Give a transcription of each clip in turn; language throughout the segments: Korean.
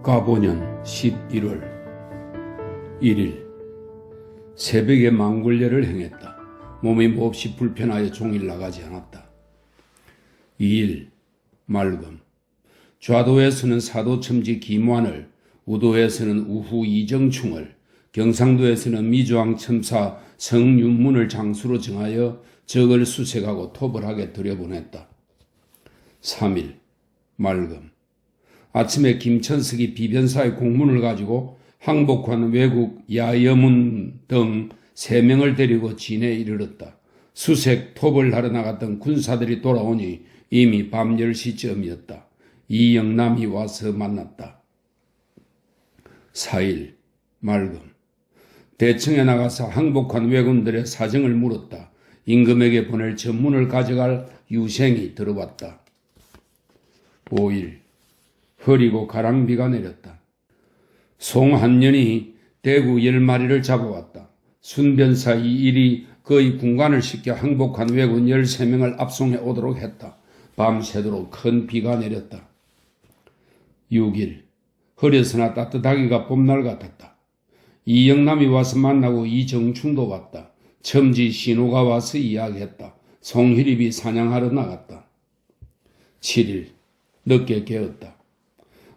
가보년 11월 1일 새벽에 망굴례를 행했다. 몸이 몹시 불편하여 종일 나가지 않았다. 2일 맑음 좌도에서는 사도첨지 김완을, 우도에서는 우후 이정충을, 경상도에서는 미주왕 첨사 성윤문을 장수로 정하여 적을 수색하고 토벌하게 들여보냈다. 3일 맑음 아침에 김천석이 비변사의 공문을 가지고 항복한 외국 야여문 등 3명을 데리고 진해에 이르렀다. 수색 토벌하러 나갔던 군사들이 돌아오니 이미 밤 10시쯤이었다. 이영남이 와서 만났다. 4일 맑음 대청에 나가서 항복한 왜군들의 사정을 물었다. 임금에게 보낼 전문을 가져갈 유생이 들어왔다. 5일 흐리고 가랑비가 내렸다. 송한년이 대구 10마리를 잡아왔다. 순변사 이일이 그의 군관을 시켜 항복한 왜군 13명을 압송해 오도록 했다. 밤새도록 큰 비가 내렸다. 6일 흐려서나 따뜻하기가 봄날 같았다. 이영남이 와서 만나고 이정충도 왔다. 첨지 신호가 와서 이야기했다. 송희립이 사냥하러 나갔다. 7일 늦게 깨었다.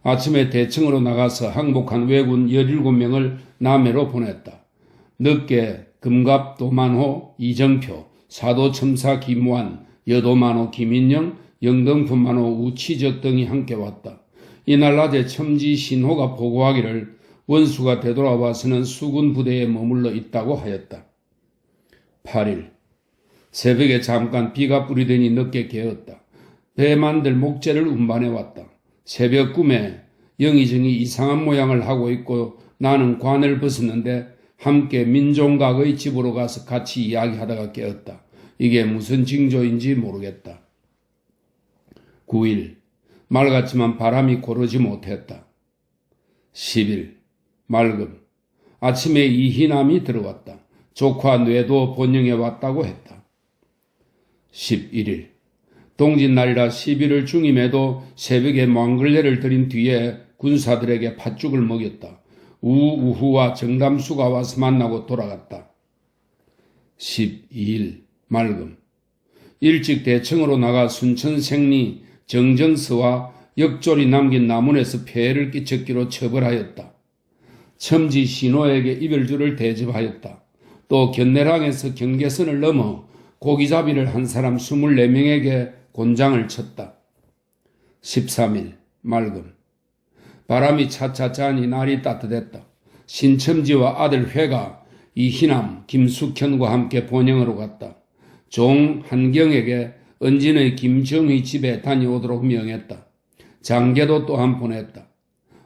아침에 대청으로 나가서 항복한 왜군 17명을 남해로 보냈다. 늦게 금갑도만호 이정표, 사도첨사 김완, 여도만호 김인영, 영등포만호 우치적 등이 함께 왔다. 이날 낮에 첨지 신호가 보고하기를 원수가 되돌아와서는 수군 부대에 머물러 있다고 하였다. 8일 새벽에 잠깐 비가 뿌리더니 늦게 깨었다. 배 만들 목재를 운반해 왔다. 새벽 꿈에 영의정이 이상한 모양을 하고 있고 나는 관을 벗었는데 함께 민종각의 집으로 가서 같이 이야기하다가 깨었다. 이게 무슨 징조인지 모르겠다. 9일 맑았지만 바람이 고르지 못했다. 10일 맑음 아침에 이희남이 들어왔다. 조카 뇌도 본영에 왔다고 했다. 11일 동짓날이라 11월 중임에도 새벽에 망굴례를 드린 뒤에 군사들에게 팥죽을 먹였다. 우후와 정담수가 와서 만나고 돌아갔다. 12일 맑음 일찍 대청으로 나가 순천 생리 정정서와 역졸이 남긴 남원에서 폐해를 끼쳤기로 처벌하였다. 첨지 신호에게 이별주를 대접하였다. 또 견내랑에서 경계선을 넘어 고기잡이를 한 사람 24명에게 곤장을 쳤다. 13일 맑음 바람이 차차차니 날이 따뜻했다. 신첨지와 아들 회가 이희남, 김숙현과 함께 본영으로 갔다. 종 한경에게 은진의 김정의 집에 다녀오도록 명했다. 장계도 또한 보냈다.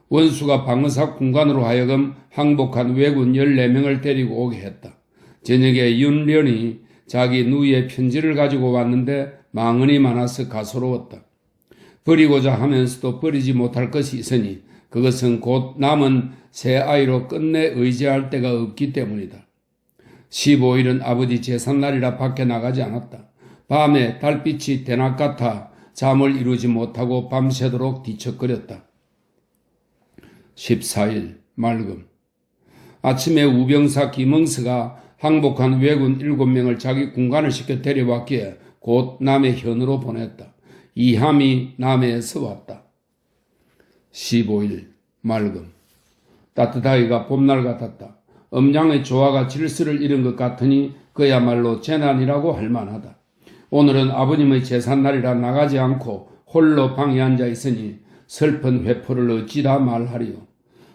원수가 방어사 군관으로 하여금 항복한 왜군 14명을 데리고 오게 했다. 저녁에 윤련이 자기 누이의 편지를 가지고 왔는데 망언이 많아서 가소로웠다. 버리고자 하면서도 버리지 못할 것이 있으니 그것은 곧 남은 새 아이로 끝내 의지할 데가 없기 때문이다. 15일은 아버지 제삿날이라 밖에 나가지 않았다. 밤에 달빛이 대낮 같아 잠을 이루지 못하고 밤새도록 뒤척거렸다. 14일 맑음 아침에 우병사 김응서가 항복한 왜군 7명을 자기 군관을 시켜 데려왔기에 곧 남해 현으로 보냈다. 이함이 남해에서 왔다. 15일 맑음 따뜻하기가 봄날 같았다. 음양의 조화가 질서를 잃은 것 같으니 그야말로 재난이라고 할 만하다. 오늘은 아버님의 제삿날이라 나가지 않고 홀로 방에 앉아 있으니 슬픈 회포를 어찌다 말하리요.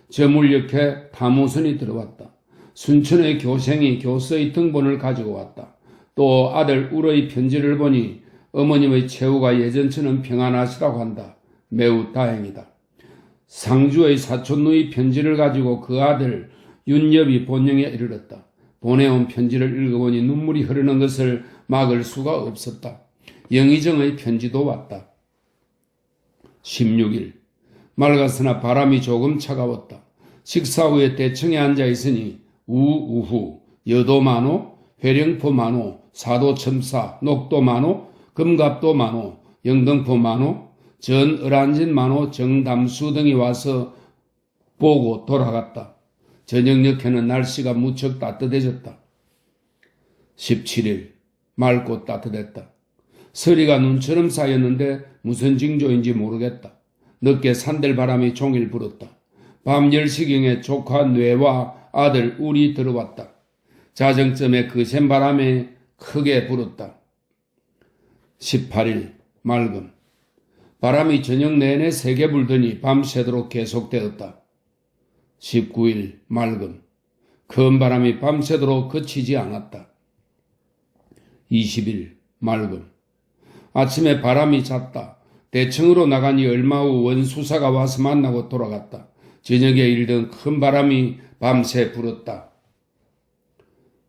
저 물역에 타무선이 들어왔다. 순천의 교생이 교서의 등본을 가지고 왔다. 또 아들 울의 편지를 보니 어머님의 최후가 예전처럼 평안하시다고 한다. 매우 다행이다. 상주의 사촌누이 편지를 가지고 그 아들 윤엽이 본영에 이르렀다. 보내온 편지를 읽어보니 눈물이 흐르는 것을 막을 수가 없었다. 영의정의 편지도 왔다. 16일 맑았으나 바람이 조금 차가웠다. 식사 후에 대청에 앉아있으니 우후, 여도만호, 회령포만호, 사도첨사, 녹도만호, 금갑도만호, 영등포만호, 전을안진만호, 정담수 등이 와서 보고 돌아갔다. 저녁녘에는 날씨가 무척 따뜻해졌다. 17일 맑고 따뜻했다. 서리가 눈처럼 쌓였는데 무슨 징조인지 모르겠다. 늦게 산들바람이 종일 불었다. 밤 10시경에 조카 뇌와 아들 울이 들어왔다. 자정쯤에 거센 바람에 크게 불었다. 18일 맑음. 바람이 저녁 내내 세게 불더니 밤새도록 계속되었다. 19일 맑음. 큰 바람이 밤새도록 그치지 않았다. 20일 맑음. 아침에 바람이 잤다. 대청으로 나가니 얼마 후 원수사가 와서 만나고 돌아갔다. 저녁에 일던 큰 바람이 밤새 불었다.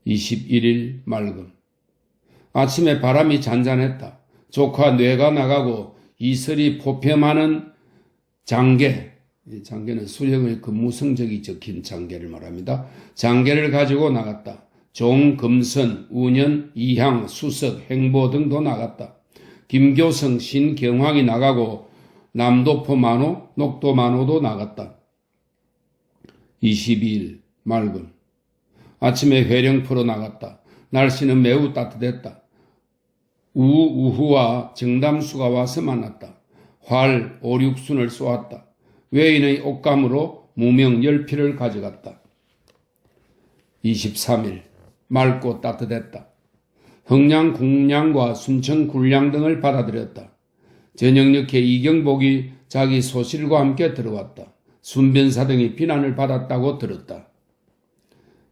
21일 맑음. 아침에 바람이 잔잔했다. 조카 뇌가 나가고 이슬이 포편하는 장계, 장계는 수령의 근무 성적이 적힌 장계를 말합니다. 장계를 가지고 나갔다. 종, 금선, 운현, 이향, 수석, 행보 등도 나갔다. 김교성, 신경황이 나가고 남도포 만호, 녹도 만호도 나갔다. 22일 맑음. 아침에 회령포로 나갔다. 날씨는 매우 따뜻했다. 우후와 정담수가 와서 만났다. 활, 오륙순을 쏘았다. 외인의 옷감으로 무명 10필을 가져갔다. 23일 맑고 따뜻했다. 흥량, 궁량과 순천, 굴량 등을 받아들였다. 저녁녘에 이경복이 자기 소실과 함께 들어왔다. 순변사 등이 비난을 받았다고 들었다.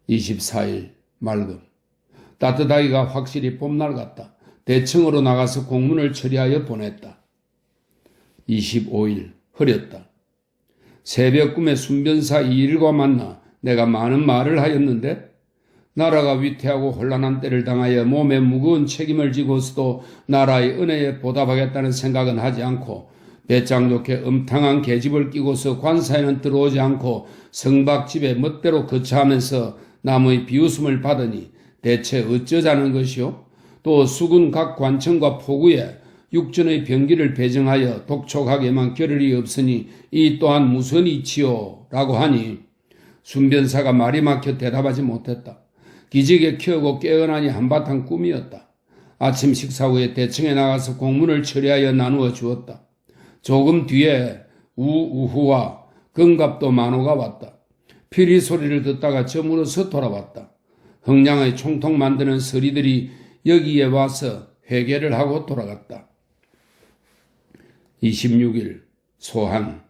24일 맑음. 따뜻하기가 확실히 봄날 같다. 대청으로 나가서 공문을 처리하여 보냈다. 25일 흐렸다. 새벽 꿈에 순변사 이일과 만나 내가 많은 말을 하였는데 나라가 위태하고 혼란한 때를 당하여 몸에 무거운 책임을 지고서도 나라의 은혜에 보답하겠다는 생각은 하지 않고 배짱 좋게 음탕한 계집을 끼고서 관사에는 들어오지 않고 성박집에 멋대로 거처하면서 남의 비웃음을 받으니 대체 어쩌자는 것이요? 또 수군 각 관청과 포구에 육전의 병기를 배정하여 독촉하게만 겨를이 없으니 이 또한 무슨 이치요? 라고 하니 순변사가 말이 막혀 대답하지 못했다. 기지개 켜고 깨어나니 한바탕 꿈이었다. 아침 식사 후에 대청에 나가서 공문을 처리하여 나누어 주었다. 조금 뒤에 우후와 금갑도 만호가 왔다. 피리 소리를 듣다가 저물어서 돌아왔다. 흥량의 총통 만드는 서리들이 여기에 와서 회개를 하고 돌아갔다. 26일 소한.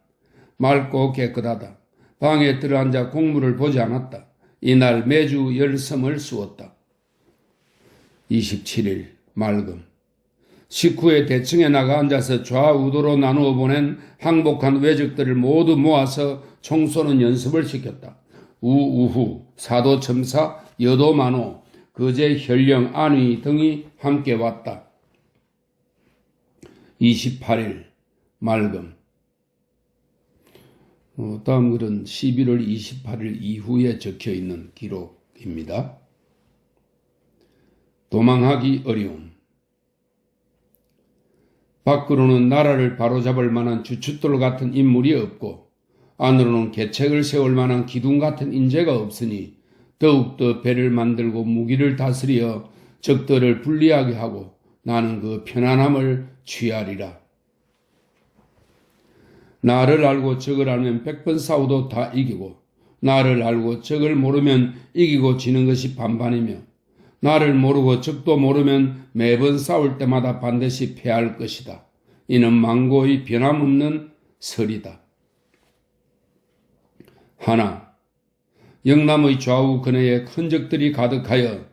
맑고 깨끗하다. 방에 들어앉아 공문을 보지 않았다. 이날 매주 열섬을 쑤었다. 27일 맑음. 식후에 대청에 나가 앉아서 좌우도로 나누어 보낸 항복한 외적들을 모두 모아서 총 쏘는 연습을 시켰다. 우후, 사도첨사, 여도만호, 거제, 현령, 안위 등이 함께 왔다. 28일 맑음. 다음 글은 11월 28일 이후에 적혀있는 기록입니다. 도망하기 어려움. 밖으로는 나라를 바로잡을 만한 주춧돌 같은 인물이 없고 안으로는 계책을 세울 만한 기둥 같은 인재가 없으니 더욱더 배를 만들고 무기를 다스려 적들을 불리하게 하고 나는 그 편안함을 취하리라. 나를 알고 적을 알면 100번 싸워도 다 이기고 나를 알고 적을 모르면 이기고 지는 것이 반반이며 나를 모르고 적도 모르면 매번 싸울 때마다 반드시 패할 것이다. 이는 망고의 변함없는 설이다. 하나, 영남의 좌우 근해에 큰 적들이 가득하여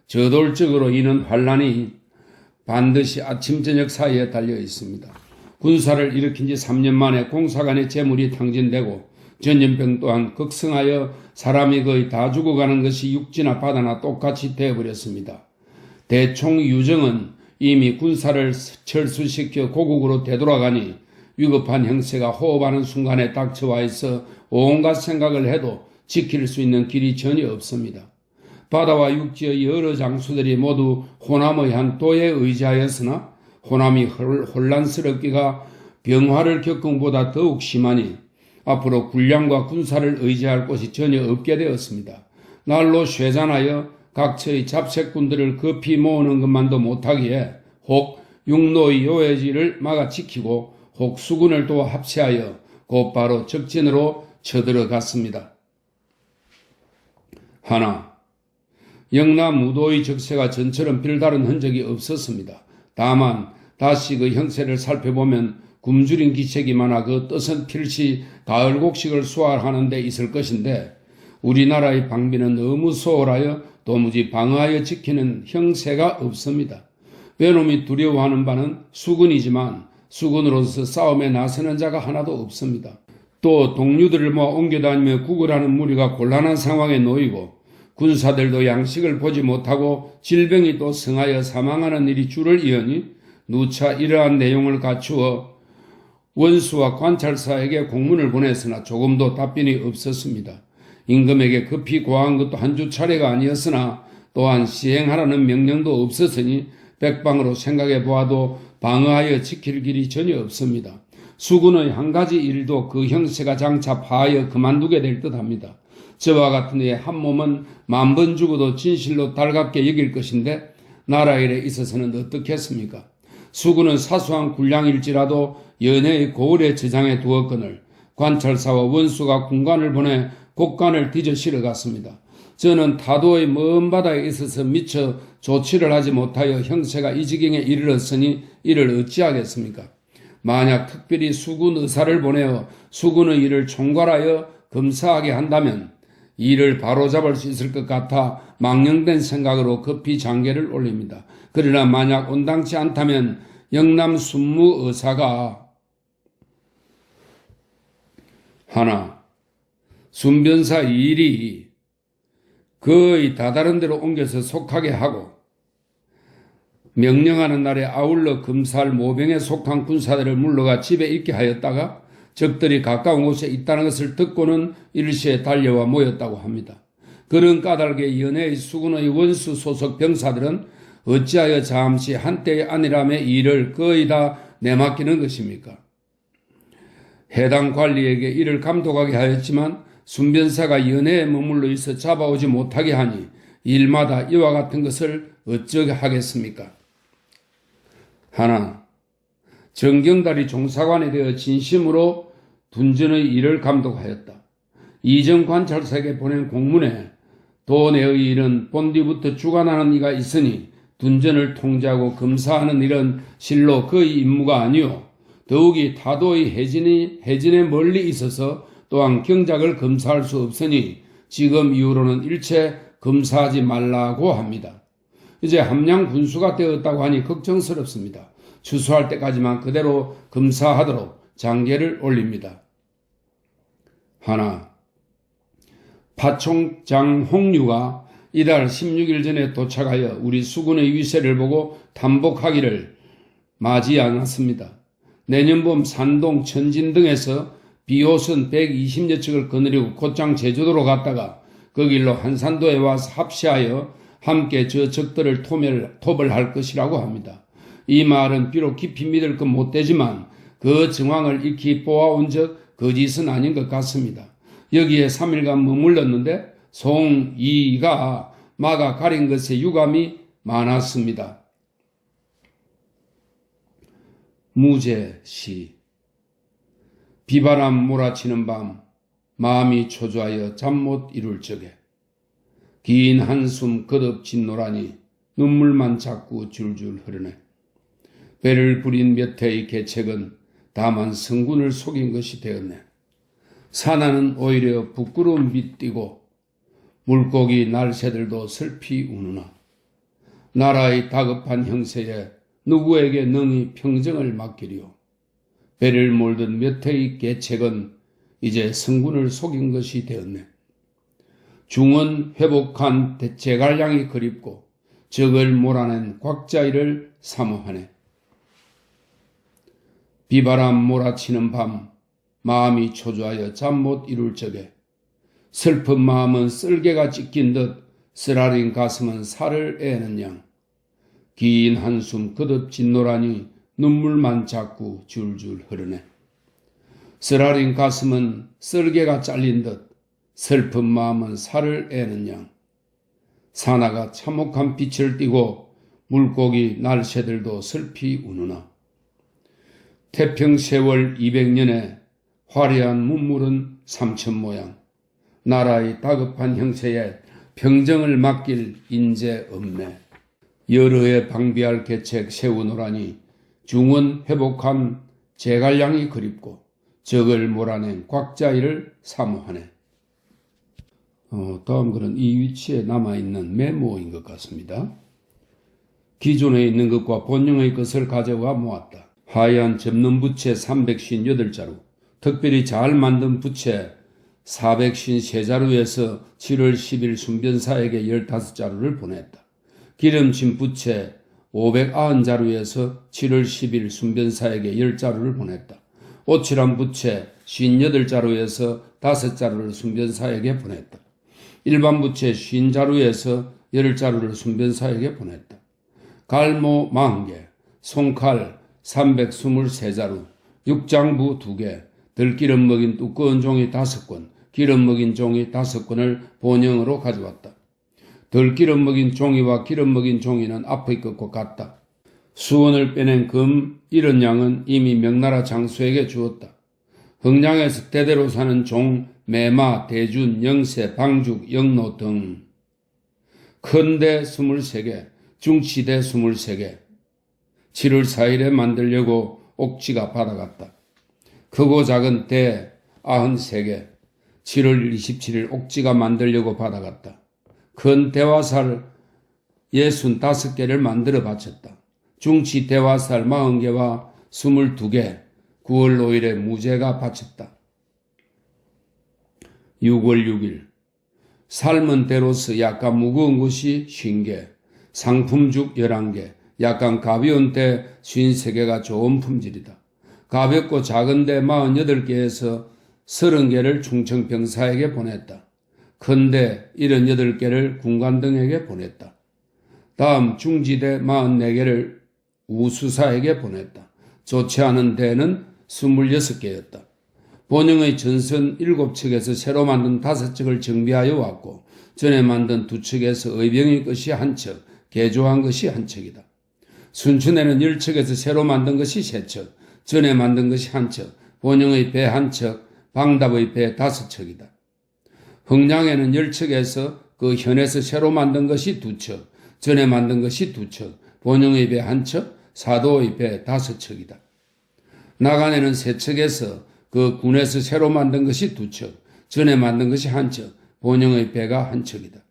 저돌적으로 이는 환란이 반드시 아침 저녁 사이에 달려 있습니다. 군사를 일으킨 지 3년 만에 공사관의 재물이 탕진되고 전염병 또한 극성하여 사람이 거의 다 죽어가는 것이 육지나 바다나 똑같이 되어버렸습니다. 대총 유정은 이미 군사를 철수시켜 고국으로 되돌아가니 위급한 형세가 호흡하는 순간에 닥쳐와 있어 온갖 생각을 해도 지킬 수 있는 길이 전혀 없습니다. 바다와 육지의 여러 장수들이 모두 호남의 한 도에 의지하였으나 호남이 혼란스럽기가 병화를 겪음보다 더욱 심하니 앞으로 군량과 군사를 의지할 곳이 전혀 없게 되었습니다. 날로 쇠잔하여 각처의 잡색군들을 급히 모으는 것만도 못하기에 혹 육로의 요해지를 막아 지키고 혹 수군을 도와 합세하여 곧바로 적진으로 쳐들어갔습니다. 하나, 영남 우도의 적세가 전처럼 별다른 흔적이 없었습니다. 다만 다시 그 형세를 살펴보면 굶주린 기색이 많아 그 뜻은 필시 가을곡식을 수확하는 데 있을 것인데 우리나라의 방비는 너무 소홀하여 도무지 방어하여 지키는 형세가 없습니다. 외놈이 두려워하는 바는 수군이지만 수군으로서 싸움에 나서는 자가 하나도 없습니다. 또 동료들을 모아 옮겨다니며 구걸하는 무리가 곤란한 상황에 놓이고 군사들도 양식을 보지 못하고 질병이 또 성하여 사망하는 일이 줄을 이으니 누차 이러한 내용을 갖추어 원수와 관찰사에게 공문을 보냈으나 조금도 답변이 없었습니다. 임금에게 급히 고한 것도 한두 차례가 아니었으나 또한 시행하라는 명령도 없었으니 백방으로 생각해 보아도 방어하여 지킬 길이 전혀 없습니다. 수군의 한 가지 일도 그 형세가 장차 파하여 그만두게 될 듯합니다. 저와 같은 이의 한 몸은 10,000번 죽어도 진실로 달갑게 여길 것인데 나라 일에 있어서는 어떻겠습니까? 수군은 사소한 군량일지라도 연해의 고을에 저장해 두었거늘 관찰사와 원수가 군관을 보내 곡간을 뒤져 실어갔습니다. 저는 타도의 먼 바다에 있어서 미처 조치를 하지 못하여 형세가 이 지경에 이르렀으니 이를 어찌하겠습니까? 만약 특별히 수군 의사를 보내어 수군의 일을 총괄하여 검사하게 한다면 이를 바로잡을 수 있을 것 같아 망령된 생각으로 급히 장계를 올립니다. 그러나 만약 온당치 않다면 영남 순무 의사가 하나, 순변사 일이 거의 다다른 데로 옮겨서 속하게 하고 명령하는 날에 아울러 금살 모병에 속한 군사들을 물러가 집에 있게 하였다가 적들이 가까운 곳에 있다는 것을 듣고는 일시에 달려와 모였다고 합니다. 그런 까닭에 연해의 수군의 원수 소속 병사들은 어찌하여 잠시 한때의 안일함의 일을 거의 다 내맡기는 것입니까? 해당 관리에게 이를 감독하게 하였지만 순변사가 연해에 머물러 있어 잡아오지 못하게 하니 일마다 이와 같은 것을 어쩌게 하겠습니까? 하나, 정경달이 종사관이 되어 진심으로 둔전의 일을 감독하였다. 이전 관찰사에게 보낸 공문에 도내의 일은 본뒤부터 주관하는 이가 있으니 둔전을 통제하고 검사하는 일은 실로 그의 임무가 아니오. 더욱이 타도의 해진에 멀리 있어서 또한 경작을 검사할 수 없으니 지금 이후로는 일체 검사하지 말라고 합니다. 이제 함량 군수가 되었다고 하니 걱정스럽습니다. 추수할 때까지만 그대로 검사하도록 장계를 올립니다. 하나, 파총장 홍유가 이달 16일 전에 도착하여 우리 수군의 위세를 보고 탐복하기를 마지 않았습니다. 내년 봄 산동, 천진 등에서 비호선 120여 척을 거느리고 곧장 제주도로 갔다가 그 길로 한산도에 와서 합세하여 함께 저 적들을 토벌할 것이라고 합니다. 이 말은 비록 깊이 믿을 것 못되지만 그 정황을 익히 보아온 적 거짓은 아닌 것 같습니다. 여기에 3일간 머물렀는데 송이가 마가 가린 것에 유감이 많았습니다. 무제시 비바람 몰아치는 밤 마음이 초조하여 잠 못 이룰 적에 긴 한숨 거듭 짓노라니 눈물만 자꾸 줄줄 흐르네. 배를 부린 몇 해의 계책은 다만 성군을 속인 것이 되었네. 사나는 오히려 부끄러운 빛 띠고 물고기 날새들도 슬피 우느나 나라의 다급한 형세에 누구에게 능히 평정을 맡기리오. 배를 몰던 몇 해의 계책은 이제 성군을 속인 것이 되었네. 중은 회복한 제갈량이 그립고 적을 몰아낸 곽자이를 사모하네. 비바람 몰아치는 밤 마음이 초조하여 잠 못 이룰 적에 슬픈 마음은 쓸개가 찢긴 듯 쓰라린 가슴은 살을 애는 양 긴 한숨 거듭 짓노라니 눈물만 자꾸 줄줄 흐르네. 쓰라린 가슴은 쓸개가 잘린 듯 슬픈 마음은 살을 애는 양. 사나가 참혹한 빛을 띠고 물고기 날새들도 슬피 우느나. 태평 세월 200년에 화려한 문물은 삼천 모양. 나라의 다급한 형세에 평정을 맡길 인재 없네. 여러 해 방비할 계책 세우노라니 중원 회복한 제갈량이 그립고 적을 몰아낸 곽자이를 사모하네. 다음 글은 이 위치에 남아있는 메모인 것 같습니다. 기존에 있는 것과 본영의 것을 가져와 모았다. 하얀 접는 부채 358자루, 특별히 잘 만든 부채 453자루에서 7월 10일 순변사에게 15자루를 보냈다. 기름진 부채 590자루에서 7월 10일 순변사에게 10자루를 보냈다. 오칠한 부채 58자루에서 5자루를 순변사에게 보냈다. 일반 부채 50자루에서 10자루를 순변사에게 보냈다. 갈모 40개, 송칼 323자루, 육장부 2개, 들기름 먹인 두꺼운 종이 5권, 기름 먹인 종이 5권을 본영으로 가져왔다. 들기름 먹인 종이와 기름 먹인 종이는 앞의 것과 같다. 수원을 빼낸 금 이런 양은 이미 명나라 장수에게 주었다. 흥량에서 대대로 사는 종, 매마, 대준, 영세, 방죽, 영로 등 큰대 23개, 중치대 23개, 7월 4일에 만들려고 옥지가 받아갔다. 크고 작은 대 93개, 7월 27일 옥지가 만들려고 받아갔다. 큰 대화살 65개를 만들어 바쳤다. 중치 대화살 40개와 22개, 9월 5일에 무제가 바쳤다. 6월 6일 삶은 대로서 약간 무거운 것이 50개, 상품죽 11개, 약간 가벼운 때 53개가 좋은 품질이다. 가볍고 작은 데 48개에서 30개를 충청병사에게 보냈다. 큰데 78개를 군관등에게 보냈다. 다음 중지대 44개를 우수사에게 보냈다. 좋지 않은 대는 26개였다. 본영의 전선 7척에서 새로 만든 5척을 정비하여 왔고 전에 만든 2척에서 의병의 것이 1척, 개조한 것이 1척이다. 순춘에는 10척에서 새로 만든 것이 3척, 전에 만든 것이 1척, 본영의 배 1척, 방답의 배 5척이다. 흥량에는 10척에서 그 현에서 새로 만든 것이 2척, 전에 만든 것이 2척, 본영의 배 1척, 사도의 배 5척이다. 나간에는 3척에서 그 군에서 새로 만든 것이 2척, 전에 만든 것이 1척, 본영의 배가 1척이다.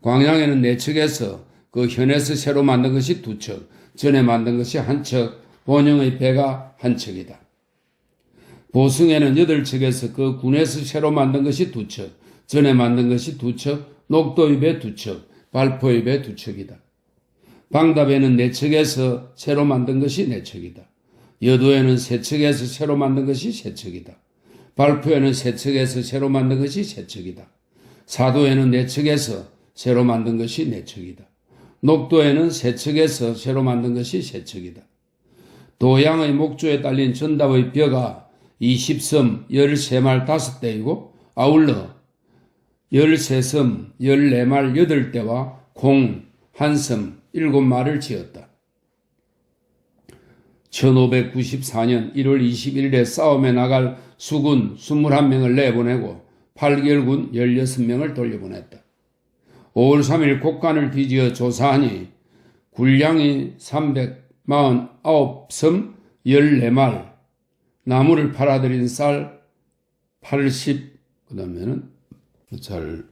광양에는 4척에서 그 현에서 새로 만든 것이 2척, 전에 만든 것이 1척, 본영의 배가 1척이다. 보승에는 8척에서 그 군에서 새로 만든 것이 2척, 전에 만든 것이 2척, 녹도의 배 2척, 발포의 배 2척이다. 방답에는 4척에서 새로 만든 것이 4척이다. 여도에는 3척에서 새로 만든 것이 3척이다. 발포에는 3척에서 새로 만든 것이 3척이다. 사도에는 4척에서 새로 만든 것이 4척이다. 녹도에는 3척에서 새로 만든 것이 3척이다. 도양의 목조에 딸린 전답의 벼가 20섬 13말 5대이고 아울러 13섬 14말 8대와 공 1섬 7말을 지었다. 1594년 1월 21일에 싸움에 나갈 수군 21명을 내보내고 8개월군 16명을 돌려보냈다. 5월 3일 곡간을 뒤지어 조사하니 군량이 349섬 14말, 나무를 팔아들인 쌀 80, 그 다음에는 잘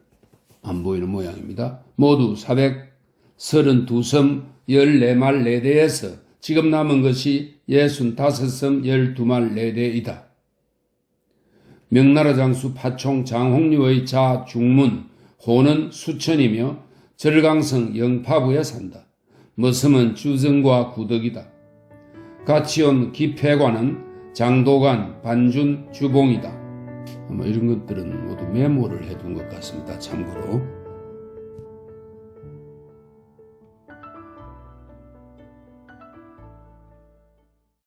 안 보이는 모양입니다. 모두 432섬 14말 4대에서 지금 남은 것이 65섬 12말 4대이다. 명나라 장수 파총 장홍류의 자 중문 호는 수천이며 절강성 영파부에 산다. 머슴은 주정과 구덕이다. 같이 온 기패관은 장도관 반준 주봉이다. 아마 이런 것들은 모두 메모를 해둔 것 같습니다. 참고로.